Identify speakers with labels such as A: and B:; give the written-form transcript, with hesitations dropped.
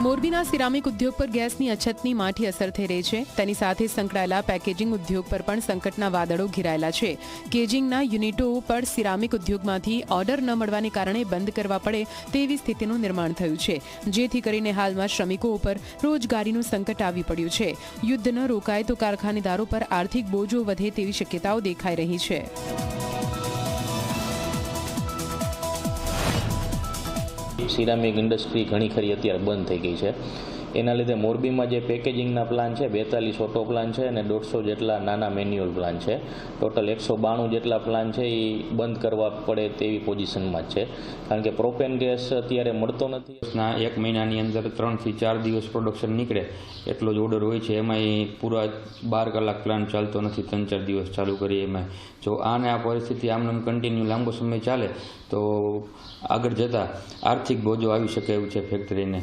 A: મોરબીના સિરામિક ઉદ્યોગ પર ગેસની અછતની માઠી અસર થઈ રહી છે. તેની સાથે સંકળાયેલા પેકેજિંગ ઉદ્યોગ પર પણ સંકટના વાદળો ઘેરાયેલા છે. કેજિંગના યુનિટો પર સિરામિક ઉદ્યોગમાંથી ઓર્ડર ન મળવાને કારણે બંધ કરવા પડે તેવી સ્થિતિનું નિર્માણ થયું છે, જેથી કરીને હાલમાં શ્રમિકો ઉપર રોજગારીનું સંકટ આવી પડ્યું છે. યુદ્ધ ન રોકાય તો કારખાનેદારો પર આર્થિક બોજો વધે તેવી શક્યતાઓ દેખાઈ રહી છે.
B: સિરામિક ઇન્ડસ્ટ્રી ઘણી ખરી અત્યારે બંધ થઈ ગઈ છે. એના લીધે મોરબીમાં જે પેકેજિંગના પ્લાન છે 42 ઓટો પ્લાન છે અને 150 જેટલા નાના મેન્યુઅલ પ્લાન છે. ટોટલ 192 જેટલા પ્લાન છે એ બંધ કરવા પડે તેવી પોઝિશનમાં જ છે, કારણ કે પ્રોપેન ગેસ અત્યારે મળતો નથી.
C: એક મહિનાની અંદર 3 થી 4 દિવસ પ્રોડક્શન નીકળે એટલો જ ઓર્ડર હોય છે. એમાં પૂરા 12 કલાક પ્લાન ચાલતો નથી, 3-4 દિવસ ચાલુ કરીએ. એમાં જો આ પરિસ્થિતિ આમ કન્ટિન્યુ લાંબો સમય ચાલે તો આગળ જતાં આર્થિક બોજો આવી શકે એવું છે ફેક્ટરીને.